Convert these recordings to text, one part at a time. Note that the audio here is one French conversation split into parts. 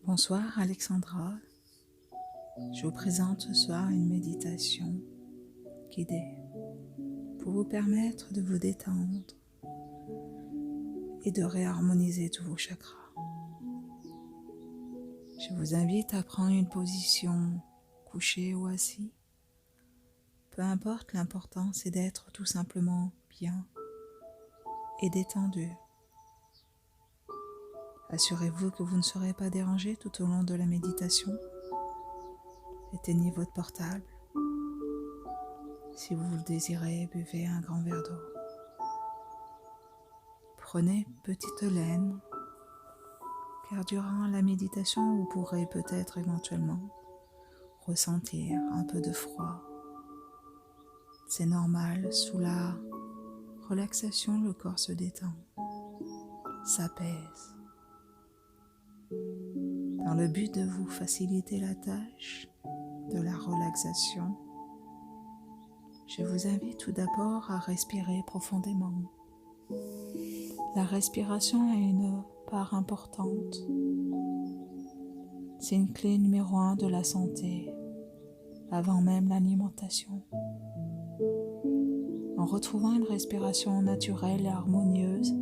Bonsoir Alexandra, je vous présente ce soir une méditation guidée pour vous permettre de vous détendre et de réharmoniser tous vos chakras. Je vous invite à prendre une position couchée ou assis. Peu importe, l'important c'est d'être tout simplement bien et détendu. Assurez-vous que vous ne serez pas dérangé tout au long de la méditation. Éteignez votre portable. Si vous le désirez, buvez un grand verre d'eau. Prenez petite laine, car durant la méditation, vous pourrez peut-être éventuellement ressentir un peu de froid. C'est normal, sous la relaxation, le corps se détend, s'apaise. Dans le but de vous faciliter la tâche de la relaxation, je vous invite tout d'abord à respirer profondément. La respiration a une part importante. C'est une clé numéro 1 de la santé, avant même l'alimentation. En retrouvant une respiration naturelle et harmonieuse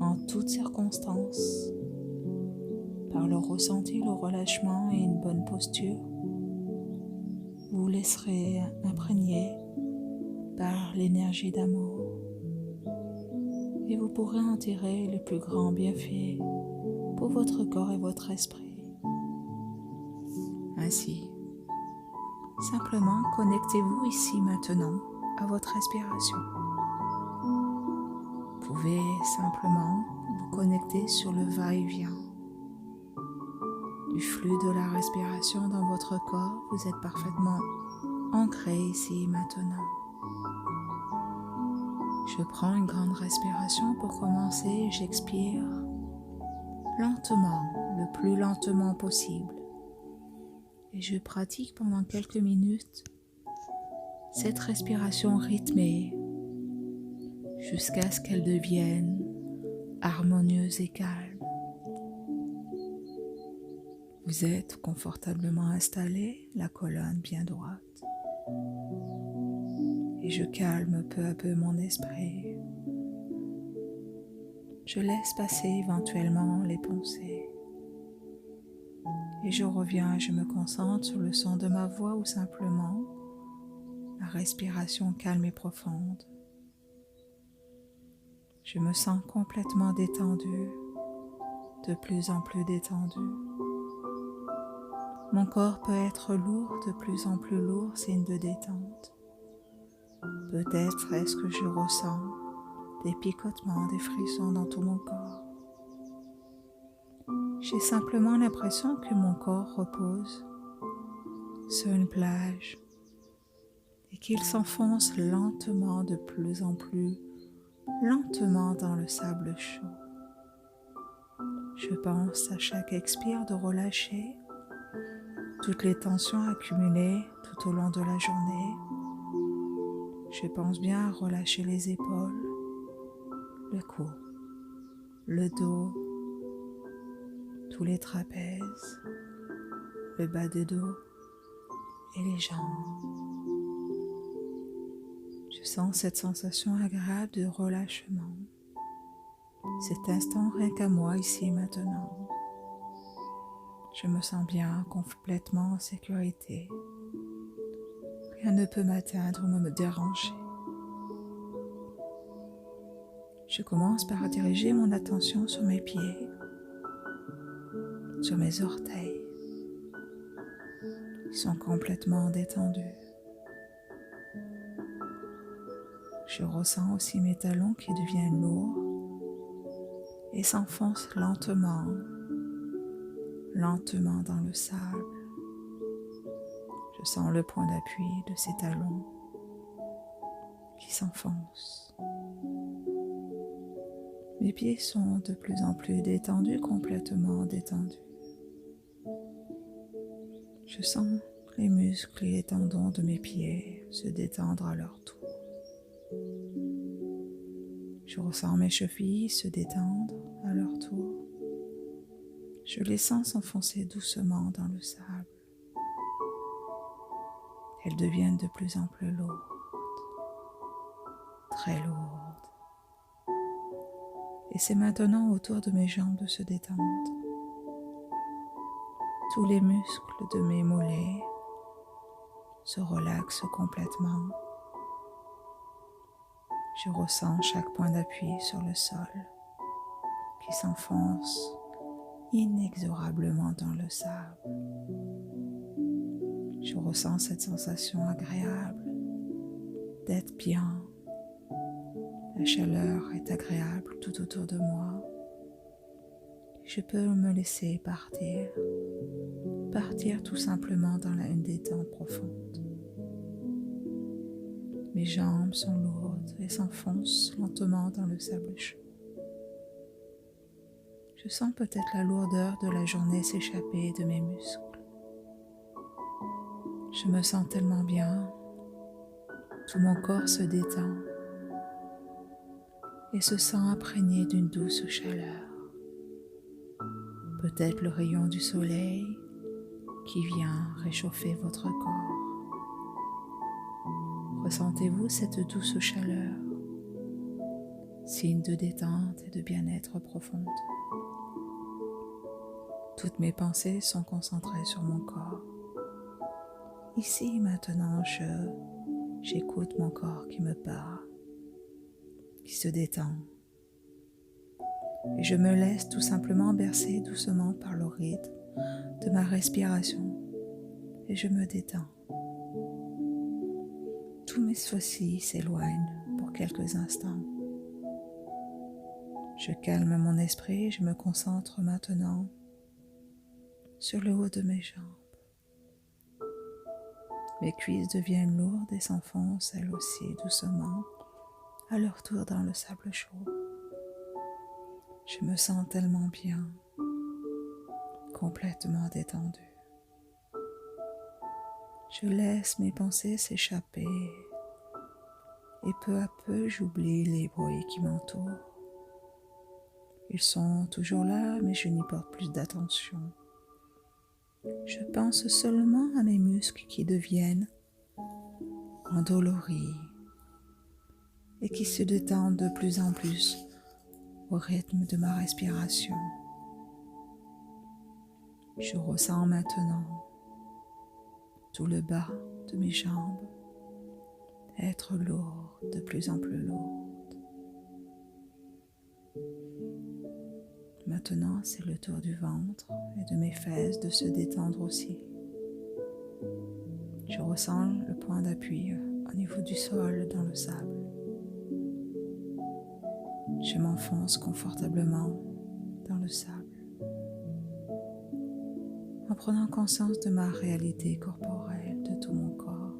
en toutes circonstances, par le ressenti, le relâchement et une bonne posture, vous vous laisserez imprégner par l'énergie d'amour et vous pourrez en tirer les plus grands bienfaits pour votre corps et votre esprit. Ainsi, simplement connectez-vous ici maintenant à votre respiration. Vous pouvez simplement vous connecter sur le va-et-vient du flux de la respiration dans votre corps. Vous êtes parfaitement ancré ici maintenant. Je prends une grande respiration pour commencer et j'expire lentement, le plus lentement possible. Et je pratique pendant quelques minutes cette respiration rythmée jusqu'à ce qu'elle devienne harmonieuse et calme. Vous êtes confortablement installé, la colonne bien droite. Et je calme peu à peu mon esprit. Je laisse passer éventuellement les pensées. Et je reviens, je me concentre sur le son de ma voix ou simplement la respiration calme et profonde. Je me sens complètement détendu, de plus en plus détendu. Mon corps peut être lourd, de plus en plus lourd, signe de détente. Peut-être est-ce que je ressens des picotements, des frissons dans tout mon corps. J'ai simplement l'impression que mon corps repose sur une plage et qu'il s'enfonce lentement, de plus en plus lentement dans le sable chaud. Je pense à chaque expire de relâcher toutes les tensions accumulées tout au long de la journée. Je pense bien à relâcher les épaules, le cou, le dos, tous les trapèzes, le bas du dos et les jambes. Je sens cette sensation agréable de relâchement. Cet instant rien qu'à moi ici maintenant. Je me sens bien, complètement en sécurité. Rien ne peut m'atteindre ou me déranger. Je commence par diriger mon attention sur mes pieds, sur mes orteils. Ils sont complètement détendus. Je ressens aussi mes talons qui deviennent lourds et s'enfoncent lentement, lentement dans le sable. Je sens le point d'appui de ces talons qui s'enfoncent. Mes pieds sont de plus en plus détendus, complètement détendus. Je sens les muscles et les tendons de mes pieds se détendre à leur tour. Je ressens mes chevilles se détendre à leur tour. Je les sens s'enfoncer doucement dans le sable. Elles deviennent de plus en plus lourdes, très lourdes. Et c'est maintenant autour de mes jambes de se détendre. Tous les muscles de mes mollets se relaxent complètement. Je ressens chaque point d'appui sur le sol qui s'enfonce inexorablement dans le sable. Je ressens cette sensation agréable d'être bien. La chaleur est agréable tout autour de moi. Je peux me laisser partir tout simplement dans une détente profonde. Mes jambes sont lourdes et s'enfoncent lentement dans le sable chaud. Je sens peut-être la lourdeur de la journée s'échapper de mes muscles. Je me sens tellement bien, tout mon corps se détend et se sent imprégné d'une douce chaleur. Peut-être le rayon du soleil qui vient réchauffer votre corps. Ressentez-vous cette douce chaleur, signe de détente et de bien-être profonde. Toutes mes pensées sont concentrées sur mon corps. Ici, maintenant, j'écoute mon corps qui me parle, qui se détend. Et je me laisse tout simplement bercer doucement par le rythme de ma respiration et je me détends. Tous mes soucis s'éloignent pour quelques instants. Je calme mon esprit et je me concentre maintenant sur le haut de mes jambes. Mes cuisses deviennent lourdes et s'enfoncent elles aussi doucement à leur tour dans le sable chaud. Je me sens tellement bien, complètement détendue. Je laisse mes pensées s'échapper et peu à peu j'oublie les bruits qui m'entourent. Ils sont toujours là, mais je n'y porte plus d'attention. Je pense seulement à mes muscles qui deviennent endoloris et qui se détendent de plus en plus au rythme de ma respiration. Je ressens maintenant tout le bas de mes jambes être lourd, de plus en plus lourd. Maintenant, c'est le tour du ventre et de mes fesses de se détendre aussi. Je ressens le point d'appui au niveau du sol dans le sable. Je m'enfonce confortablement dans le sable en prenant conscience de ma réalité corporelle, de tout mon corps.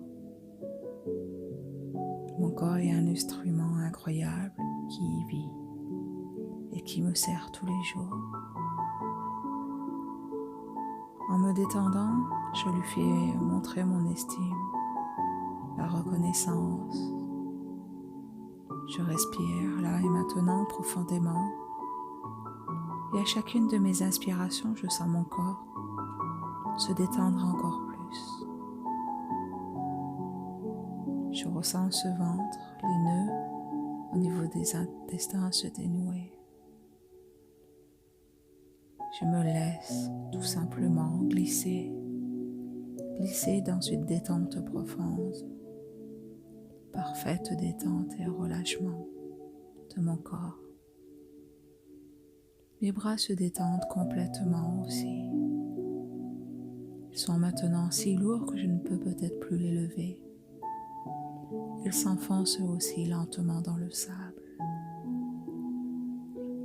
Mon corps est un instrument incroyable qui y vit et qui me sert tous les jours. En me détendant, je lui fais montrer mon estime, la reconnaissance. Je respire là et maintenant profondément et à chacune de mes inspirations, je sens mon corps se détendre encore plus. Je ressens ce ventre, les nœuds au niveau des intestins se dénouer. Je me laisse tout simplement glisser dans une détente profonde, parfaite détente et relâchement de mon corps. Mes bras se détendent complètement aussi. Ils sont maintenant si lourds que je ne peux peut-être plus les lever. Ils s'enfoncent aussi lentement dans le sable.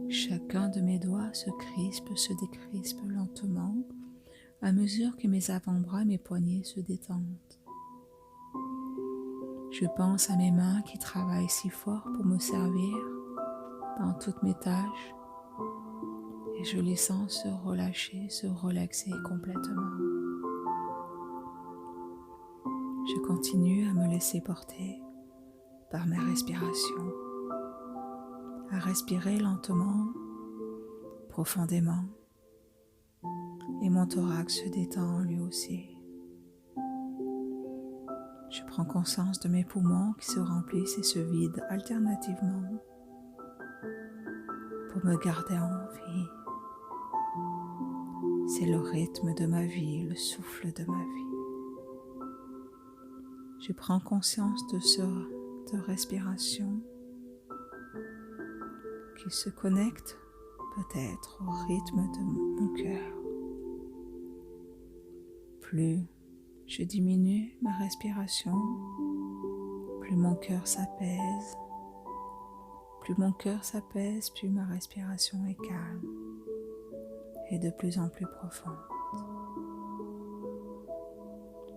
Chacun de mes doigts se crispe, se décrispe lentement à mesure que mes avant-bras et mes poignets se détendent. Je pense à mes mains qui travaillent si fort pour me servir dans toutes mes tâches et je les sens se relâcher, se relaxer complètement. Je continue à me laisser porter par mes respirations, à respirer lentement, profondément, et mon thorax se détend lui aussi. Je prends conscience de mes poumons qui se remplissent et se vident alternativement pour me garder en vie. C'est le rythme de ma vie, le souffle de ma vie. Je prends conscience de respiration qui se connecte peut-être au rythme de mon cœur. Plus je diminue ma respiration, plus mon cœur s'apaise. Plus mon cœur s'apaise, plus ma respiration est calme et de plus en plus profonde.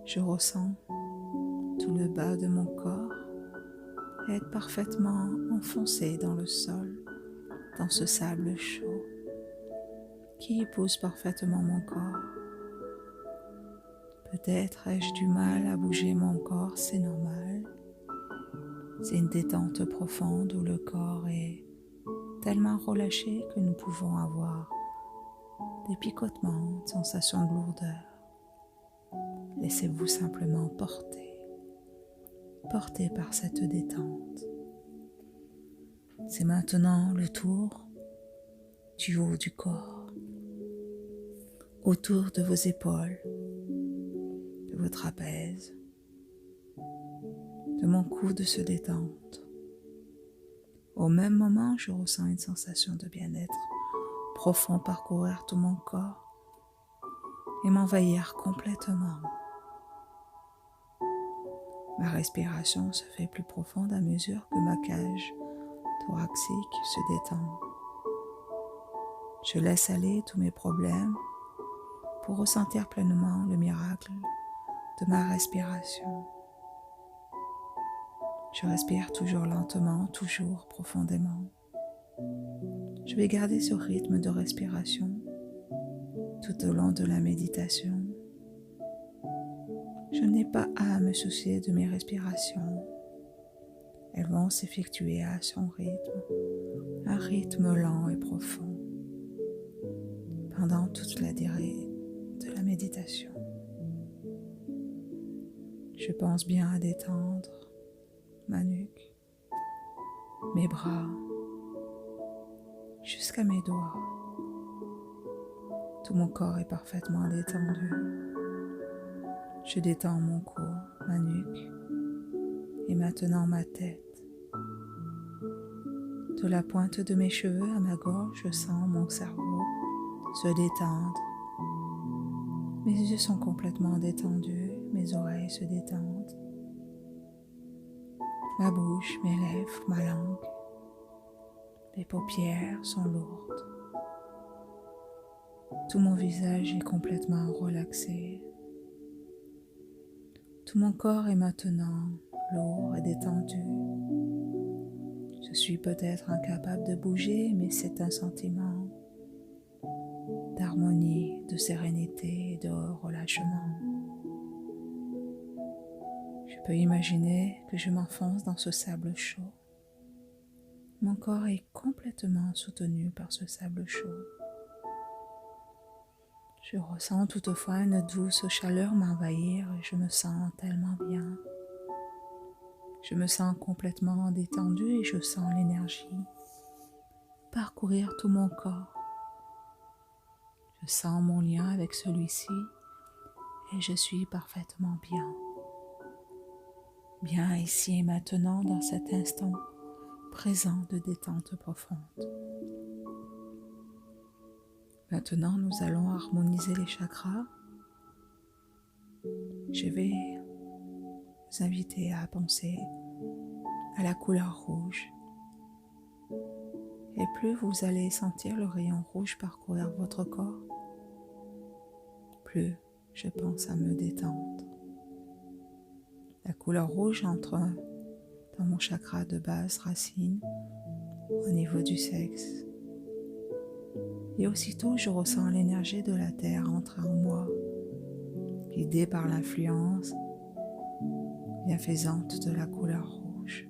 Je ressens tout le bas de mon corps être parfaitement enfoncé dans le sol, dans ce sable chaud qui épouse parfaitement mon corps. Peut-être ai-je du mal à bouger mon corps, c'est normal. C'est une détente profonde où le corps est tellement relâché que nous pouvons avoir des picotements, des sensations de lourdeur. Laissez-vous simplement porter par cette détente. C'est maintenant le tour du haut du corps, autour de vos épaules, de vos trapèzes, de mon coude se détendre. Au même moment, je ressens une sensation de bien-être profond parcourir tout mon corps et m'envahir complètement. Ma respiration se fait plus profonde à mesure que ma cage thoracique se détend. Je laisse aller tous mes problèmes pour ressentir pleinement le miracle de ma respiration. Je respire toujours lentement, toujours profondément. Je vais garder ce rythme de respiration tout au long de la méditation. Je n'ai pas à me soucier de mes respirations. Elles vont s'effectuer à son rythme, un rythme lent et profond, pendant toute la durée de la méditation. Je pense bien à détendre ma nuque, mes bras, jusqu'à mes doigts. Tout mon corps est parfaitement détendu. Je détends mon cou, ma nuque et maintenant ma tête. De la pointe de mes cheveux à ma gorge, je sens mon cerveau se détendre. Mes yeux sont complètement détendus, mes oreilles se détendent. Ma bouche, mes lèvres, ma langue, mes paupières sont lourdes. Tout mon visage est complètement relaxé. Tout mon corps est maintenant lourd et détendu. Je suis peut-être incapable de bouger, mais c'est un sentiment d'harmonie, de sérénité et de relâchement. Je peux imaginer que je m'enfonce dans ce sable chaud. Mon corps est complètement soutenu par ce sable chaud. Je ressens toutefois une douce chaleur m'envahir et je me sens tellement bien. Je me sens complètement détendue et je sens l'énergie parcourir tout mon corps. Je sens mon lien avec celui-ci et je suis parfaitement bien. Bien ici et maintenant dans cet instant présent de détente profonde. Maintenant, nous allons harmoniser les chakras. Je vais vous inviter à penser à la couleur rouge. Et plus vous allez sentir le rayon rouge parcourir votre corps, plus je pense à me détendre. La couleur rouge entre dans mon chakra de base racine, au niveau du sexe. Et aussitôt, je ressens l'énergie de la terre entrer en moi, guidée par l'influence bienfaisante de la couleur rouge.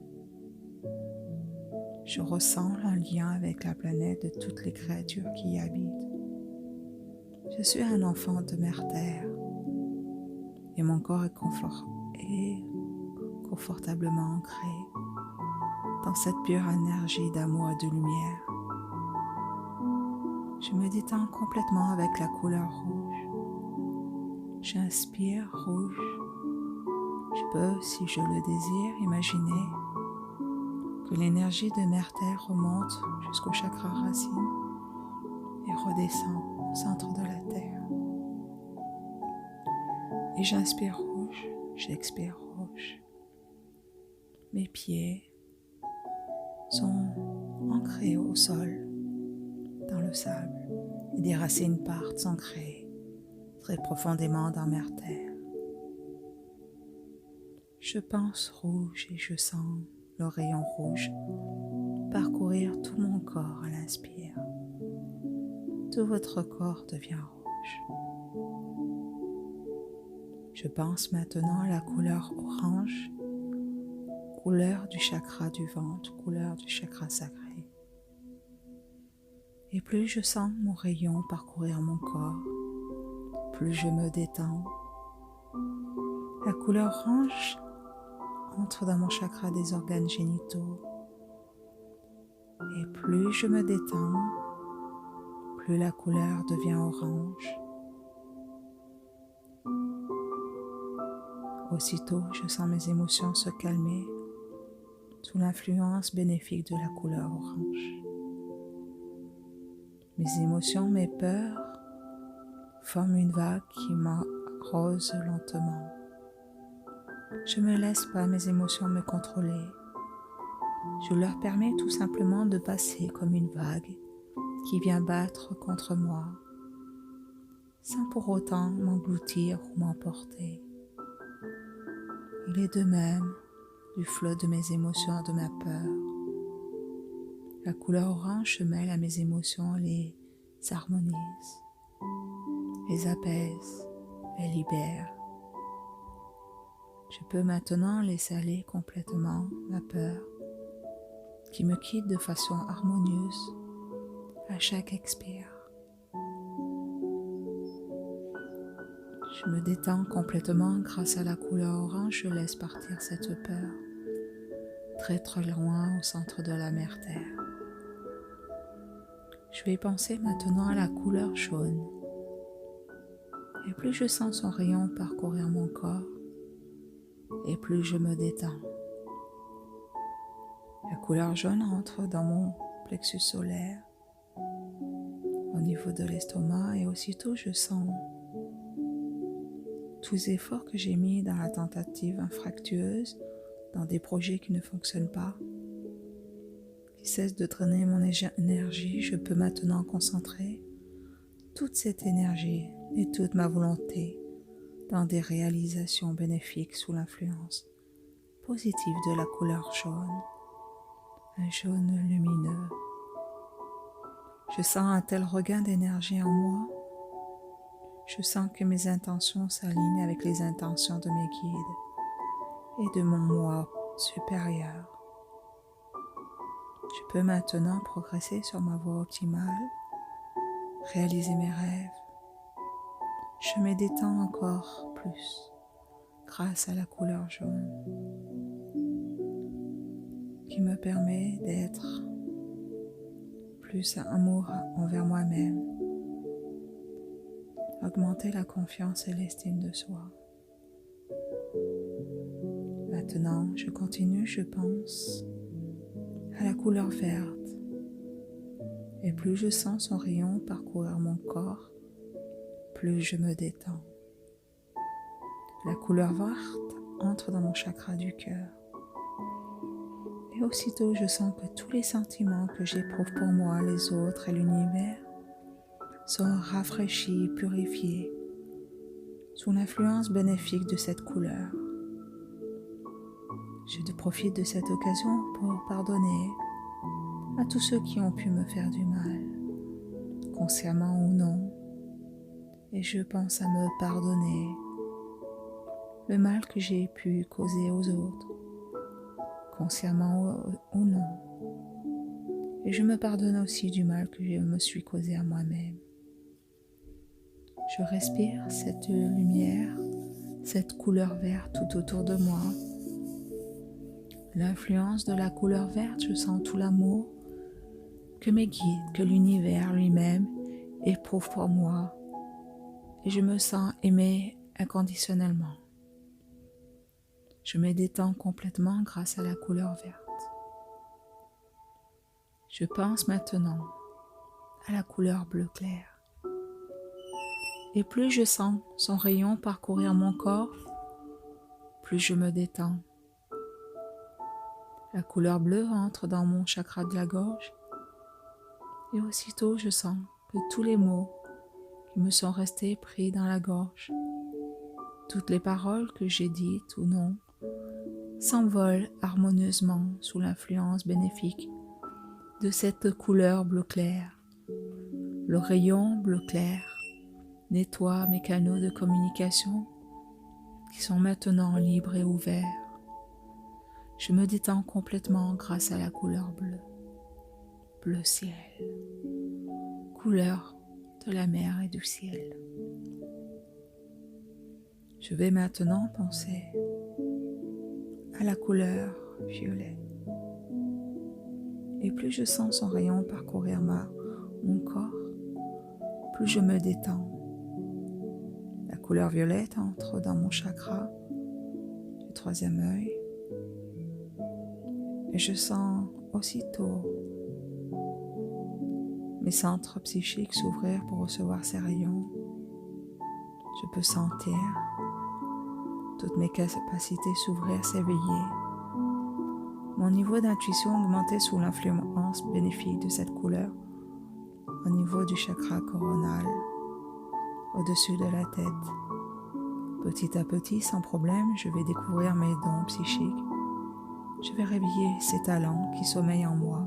Je ressens un lien avec la planète de toutes les créatures qui y habitent. Je suis un enfant de Mère Terre et mon corps est confortablement ancré dans cette pure énergie d'amour et de lumière. Je me détends complètement avec la couleur rouge. J'inspire rouge. Je peux, si je le désire, imaginer que l'énergie de Mère Terre remonte jusqu'au chakra racine et redescend au centre de la Terre. Et j'inspire rouge, j'expire rouge. Mes pieds sont ancrés au sol, dans le sable, et des racines partent s'ancrer très profondément dans Mère Terre. Je pense rouge et je sens le rayon rouge parcourir tout mon corps à l'inspire. Tout votre corps devient rouge. Je pense maintenant à la couleur orange, couleur du chakra du ventre, couleur du chakra sacré. Et plus je sens mon rayon parcourir mon corps, plus je me détends. La couleur orange entre dans mon chakra des organes génitaux. Et plus je me détends, plus la couleur devient orange. Aussitôt, je sens mes émotions se calmer sous l'influence bénéfique de la couleur orange. Mes émotions, mes peurs forment une vague qui m'arrose lentement. Je ne me laisse pas mes émotions me contrôler. Je leur permets tout simplement de passer comme une vague qui vient battre contre moi, sans pour autant m'engloutir ou m'emporter. Il est de même du flot de mes émotions, de ma peur. La couleur orange se mêle à mes émotions, les harmonise, les apaise, les libère. Je peux maintenant laisser aller complètement ma peur qui me quitte de façon harmonieuse à chaque expire. Je me détends complètement grâce à la couleur orange, je laisse partir cette peur très très loin au centre de la Mère Terre. Je vais penser maintenant à la couleur jaune. Et plus je sens son rayon parcourir mon corps, et plus je me détends. La couleur jaune entre dans mon plexus solaire, au niveau de l'estomac, et aussitôt je sens tous les efforts que j'ai mis dans la tentative infructueuse, dans des projets qui ne fonctionnent pas, qui cessent de drainer mon énergie. Je peux maintenant concentrer toute cette énergie et toute ma volonté dans des réalisations bénéfiques sous l'influence positive de la couleur jaune, un jaune lumineux. Je sens un tel regain d'énergie en moi. Je sens que mes intentions s'alignent avec les intentions de mes guides et de mon moi supérieur. Je peux maintenant progresser sur ma voie optimale, réaliser mes rêves. Je me détends encore plus grâce à la couleur jaune qui me permet d'être plus amour envers moi-même, augmenter la confiance et l'estime de soi. Maintenant, je continue, je pense à la couleur verte. Et plus je sens son rayon parcourir mon corps, plus je me détends. La couleur verte entre dans mon chakra du cœur. Et aussitôt, je sens que tous les sentiments que j'éprouve pour moi, les autres et l'univers sont rafraîchis, purifiés, sous l'influence bénéfique de cette couleur. Je profite de cette occasion pour pardonner à tous ceux qui ont pu me faire du mal, consciemment ou non, et je pense à me pardonner le mal que j'ai pu causer aux autres, consciemment ou non, et je me pardonne aussi du mal que je me suis causé à moi-même. Je respire cette lumière, cette couleur verte tout autour de moi. L'influence de la couleur verte, je sens tout l'amour que mes guides, que l'univers lui-même éprouve pour moi. Et je me sens aimée inconditionnellement. Je me détends complètement grâce à la couleur verte. Je pense maintenant à la couleur bleu clair. Et plus je sens son rayon parcourir mon corps, plus je me détends. La couleur bleue entre dans mon chakra de la gorge et aussitôt je sens que tous les mots qui me sont restés pris dans la gorge, toutes les paroles que j'ai dites ou non, s'envolent harmonieusement sous l'influence bénéfique de cette couleur bleu clair. Le rayon bleu clair nettoie mes canaux de communication qui sont maintenant libres et ouverts. Je me détends complètement grâce à la couleur bleue, bleu ciel, couleur de la mer et du ciel. Je vais maintenant penser à la couleur violet. Et plus je sens son rayon parcourir mon corps, plus je me détends. La couleur violette entre dans mon chakra du troisième œil et je sens aussitôt mes centres psychiques s'ouvrir pour recevoir ces rayons. Je peux sentir toutes mes capacités s'ouvrir, s'éveiller. Mon niveau d'intuition augmentait sous l'influence bénéfique de cette couleur au niveau du chakra coronal, au-dessus de la tête. Petit à petit, sans problème, je vais découvrir mes dons psychiques. Je vais réveiller ces talents qui sommeillent en moi.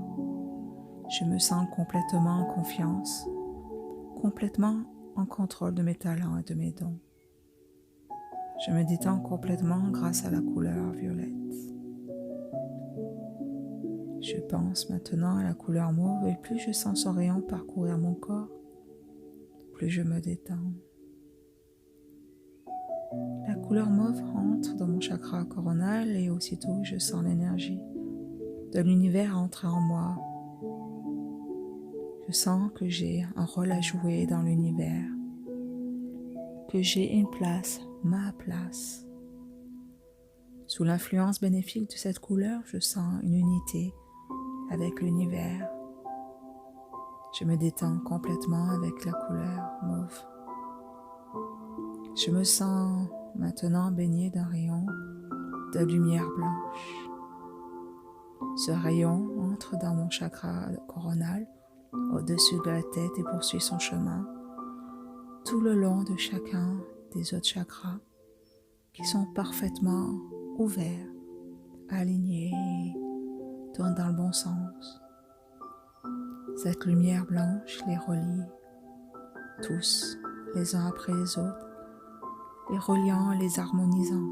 Je me sens complètement en confiance, complètement en contrôle de mes talents et de mes dons. Je me détends complètement grâce à la couleur violette. Je pense maintenant à la couleur mauve et plus je sens son rayon parcourir mon corps, plus je me détends. La couleur mauve entre dans mon chakra coronal et aussitôt je sens l'énergie de l'univers entrer en moi. Je sens que j'ai un rôle à jouer dans l'univers, que j'ai une place, ma place. Sous l'influence bénéfique de cette couleur, je sens une unité avec l'univers. Je me détends complètement avec la couleur mauve. Je me sens maintenant baignée d'un rayon de lumière blanche. Ce rayon entre dans mon chakra coronal, au-dessus de la tête et poursuit son chemin tout le long de chacun des autres chakras qui sont parfaitement ouverts, alignés et tournent dans le bon sens. Cette lumière blanche les relie tous, les uns après les autres, les reliant, les harmonisant.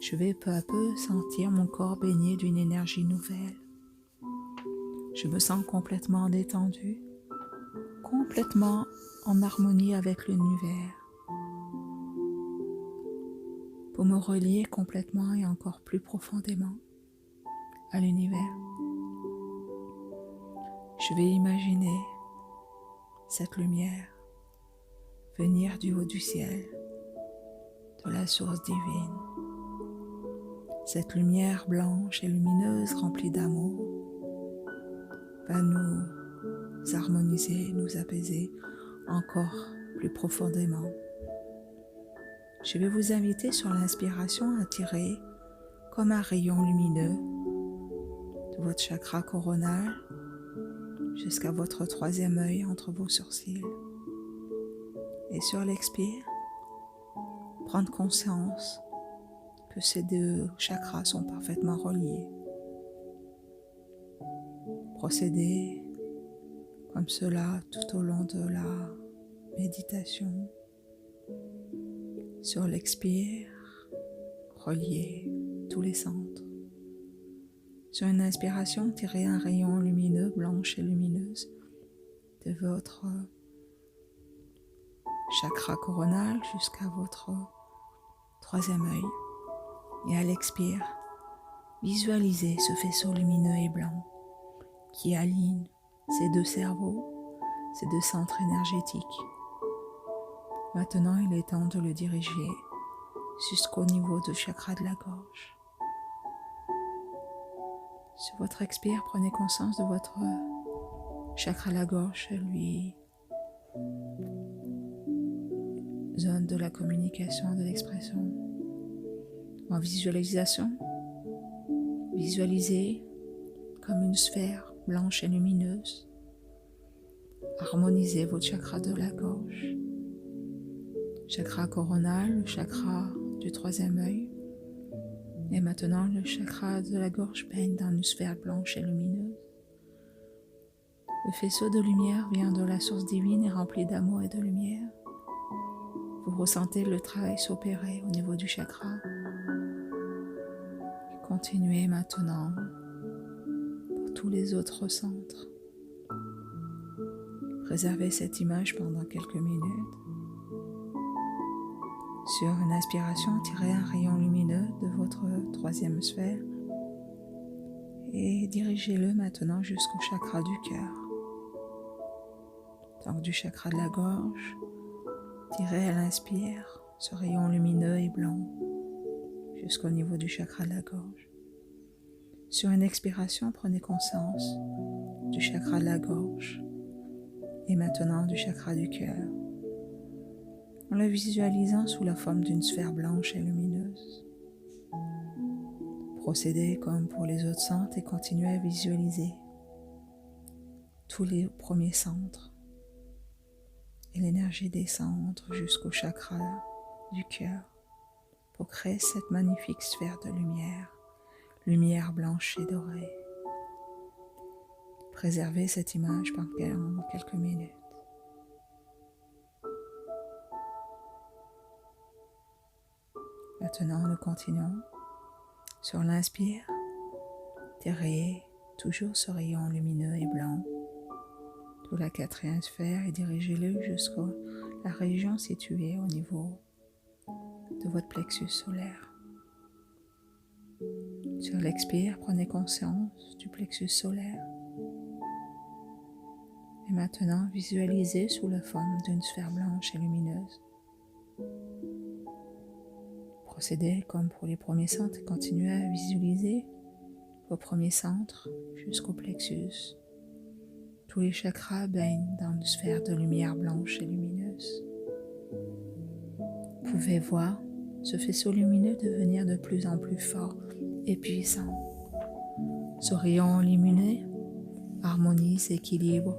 Je vais peu à peu sentir mon corps baigné d'une énergie nouvelle. Je me sens complètement détendue, complètement en harmonie avec l'univers. Pour me relier complètement et encore plus profondément à l'univers, je vais imaginer cette lumière venir du haut du ciel, de la source divine. Cette lumière blanche et lumineuse remplie d'amour va nous harmoniser, nous apaiser encore plus profondément. Je vais vous inviter sur l'inspiration à tirer comme un rayon lumineux de votre chakra coronal jusqu'à votre troisième œil entre vos sourcils. Et sur l'expire, prendre conscience que ces deux chakras sont parfaitement reliés. Procédez comme cela tout au long de la méditation. Sur l'expire, reliez tous les centres. Sur une inspiration, tirez un rayon lumineux, blanche et lumineuse de votre chakra coronal jusqu'à votre troisième œil. Et à l'expire, visualisez ce faisceau lumineux et blanc qui aligne ces deux cerveaux, ces deux centres énergétiques. Maintenant, il est temps de le diriger jusqu'au niveau du chakra de la gorge. Sur votre expire, prenez conscience de votre chakra de la gorge, lui zone de la communication, de l'expression. En visualisation, visualisez comme une sphère blanche et lumineuse. Harmonisez votre chakra de la gorge. Chakra coronal, le chakra du troisième œil. Et maintenant, le chakra de la gorge baigne dans une sphère blanche et lumineuse. Le faisceau de lumière vient de la source divine et rempli d'amour et de lumière. Vous ressentez le travail s'opérer au niveau du chakra. Continuez maintenant pour tous les autres centres. Préservez cette image pendant quelques minutes. Sur une inspiration, tirez un rayon lumineux de votre troisième sphère et dirigez-le maintenant jusqu'au chakra du cœur. Donc du chakra de la gorge, tirez à l'inspire ce rayon lumineux et blanc jusqu'au niveau du chakra de la gorge. Sur une expiration, prenez conscience du chakra de la gorge et maintenant du chakra du cœur, en le visualisant sous la forme d'une sphère blanche et lumineuse. Procédez comme pour les autres centres et continuez à visualiser tous les premiers centres et l'énergie des centres jusqu'au chakra du cœur pour créer cette magnifique sphère de lumière, lumière blanche et dorée. Préservez cette image pendant quelques minutes. Maintenant, nous continuons. Sur l'inspire, tirez toujours ce rayon lumineux et blanc de la quatrième sphère et dirigez-le jusqu'à la région située au niveau de votre plexus solaire. Sur l'expire, prenez conscience du plexus solaire. Et maintenant, visualisez sous la forme d'une sphère blanche et lumineuse. Procédez comme pour les premiers centres et continuez à visualiser vos premiers centres jusqu'au plexus. Tous les chakras baignent dans une sphère de lumière blanche et lumineuse. Vous pouvez voir ce faisceau lumineux devenir de plus en plus fort et puissant. Ce rayon lumineux harmonise, équilibre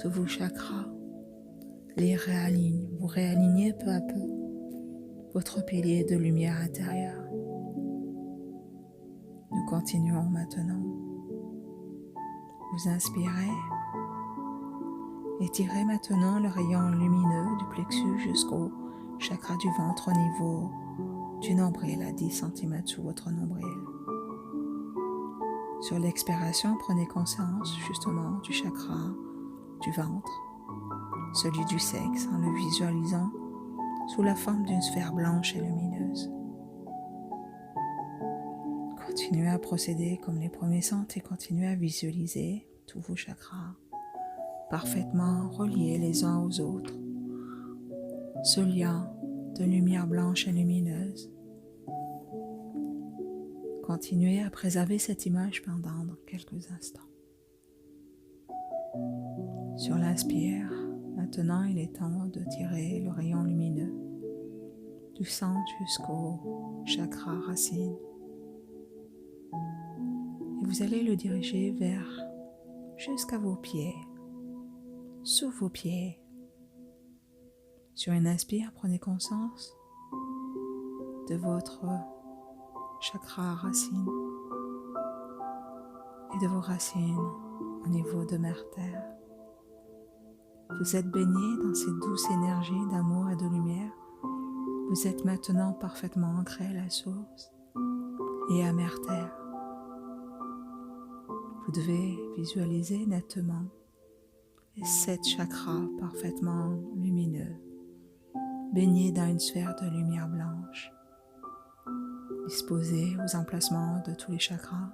tous vos chakras, les réaligne. Vous réalignez peu à peu votre pilier de lumière intérieure. Nous continuons maintenant. Vous inspirez et tirez maintenant le rayon lumineux du plexus jusqu'au chakra du ventre au niveau du nombril à 10 cm sous votre nombril. Sur l'expiration, prenez conscience justement du chakra du ventre, celui du sexe, en le visualisant sous la forme d'une sphère blanche et lumineuse. Continuez à procéder comme les premiers centres et continuez à visualiser tous vos chakras parfaitement reliés les uns aux autres. Ce lien de lumière blanche et lumineuse. Continuez à préserver cette image pendant quelques instants. Sur l'inspire, maintenant il est temps de tirer le rayon lumineux du centre jusqu'au chakra racine. Et vous allez le diriger jusqu'à vos pieds, sous vos pieds. Sur une inspire, prenez conscience de votre chakra racine et de vos racines au niveau de Mère Terre. Vous êtes baigné dans cette douce énergie d'amour et de lumière. Vous êtes maintenant parfaitement ancré à la source et à Mère Terre. Vous devez visualiser nettement les 7 chakras parfaitement lumineux baignez dans une sphère de lumière blanche, disposée aux emplacements de tous les chakras,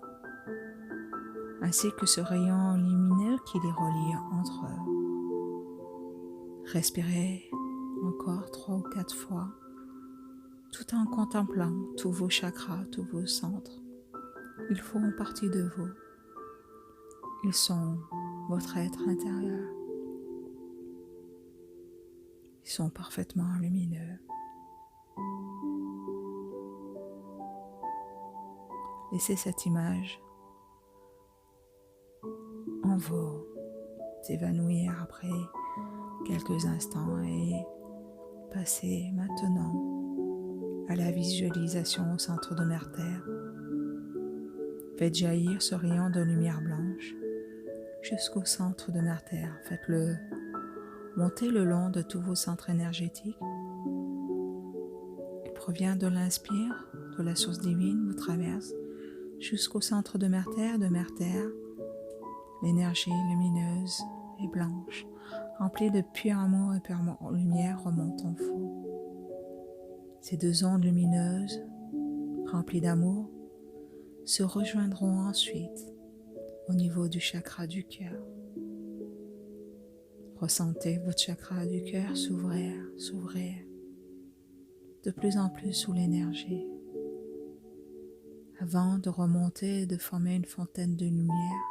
ainsi que ce rayon lumineux qui les relie entre eux. Respirez encore 3 ou 4 fois, tout en contemplant tous vos chakras, tous vos centres. Ils font partie de vous. Ils sont votre être intérieur. Ils sont parfaitement lumineux. Laissez cette image en vous s'évanouir après quelques instants et passez maintenant à la visualisation au centre de Mère Terre. Faites jaillir ce rayon de lumière blanche jusqu'au centre de Mère Terre. Faites-le monter le long de tous vos centres énergétiques. Il provient de l'inspire, de la source divine, vous traverse jusqu'au centre de Mère Terre. De Mère Terre, l'énergie lumineuse et blanche, remplie de pur amour et pure lumière, remonte en vous. Ces deux ondes lumineuses, remplies d'amour, se rejoindront ensuite au niveau du chakra du cœur. Ressentez votre chakra du cœur s'ouvrir de plus en plus sous l'énergie, avant de remonter et de former une fontaine de lumière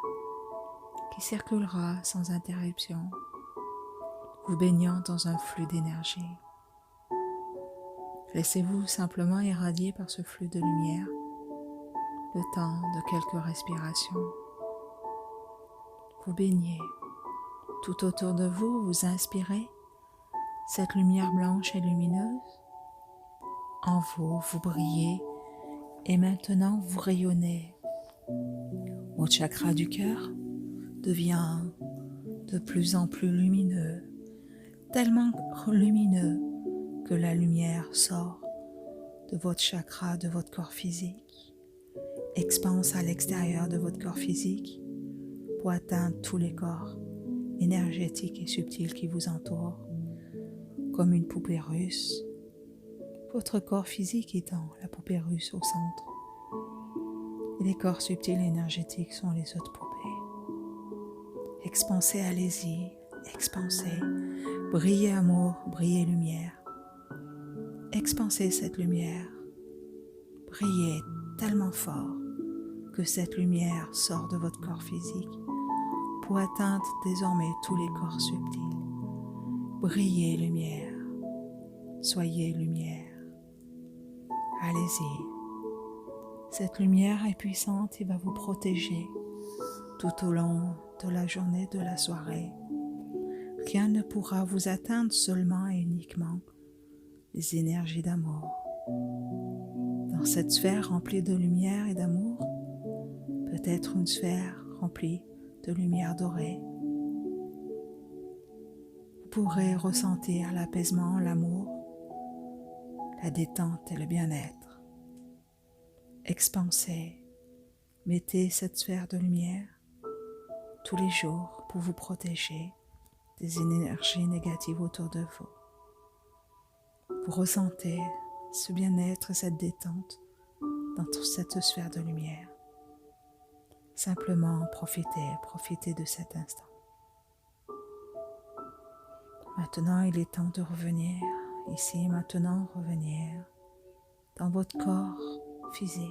qui circulera sans interruption, vous baignant dans un flux d'énergie. Laissez-vous simplement irradier par ce flux de lumière le temps de quelques respirations. Vous baignez. Tout autour de vous, vous inspirez cette lumière blanche et lumineuse. En vous, vous brillez et maintenant vous rayonnez. Votre chakra du cœur devient de plus en plus lumineux, tellement lumineux que la lumière sort de votre chakra, de votre corps physique, expanse à l'extérieur de votre corps physique pour atteindre tous les corps énergétiques et subtils qui vous entourent, comme une poupée russe, votre corps physique étant la poupée russe au centre, et les corps subtils et énergétiques sont les autres poupées. Expansez, allez-y, expansez, brillez amour, brillez lumière, expansez cette lumière, brillez tellement fort que cette lumière sort de votre corps physique pour atteindre désormais tous les corps subtils. Brillez lumière, soyez lumière, allez-y. Cette lumière est puissante et va vous protéger tout au long de la journée, de la soirée. Rien ne pourra vous atteindre, seulement et uniquement les énergies d'amour. Dans cette sphère remplie de lumière et d'amour, peut-être une sphère remplie de lumière dorée. Vous pourrez ressentir l'apaisement, l'amour, la détente et le bien-être. Expansez, mettez cette sphère de lumière tous les jours pour vous protéger des énergies négatives autour de vous. Vous ressentez ce bien-être et cette détente dans toute cette sphère de lumière. Simplement profitez de cet instant. Maintenant, il est temps de revenir ici, maintenant, revenir dans votre corps physique.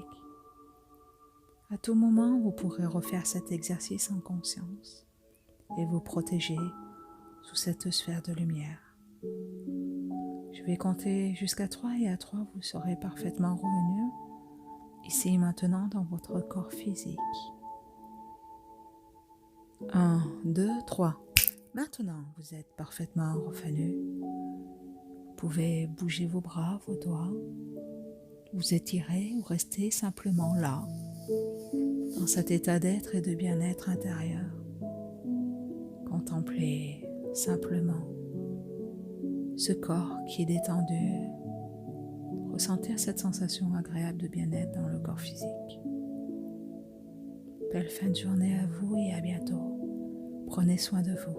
À tout moment, vous pourrez refaire cet exercice en conscience et vous protéger sous cette sphère de lumière. Je vais compter jusqu'à 3 et à 3, vous serez parfaitement revenu ici maintenant dans votre corps physique. 1, 2, 3. Maintenant, vous êtes parfaitement revenu. Vous pouvez bouger vos bras, vos doigts, vous étirer ou rester simplement là, dans cet état d'être et de bien-être intérieur. Contemplez simplement ce corps qui est détendu, ressentir cette sensation agréable de bien-être dans le corps physique. Belle fin de journée à vous et à bientôt. Prenez soin de vous.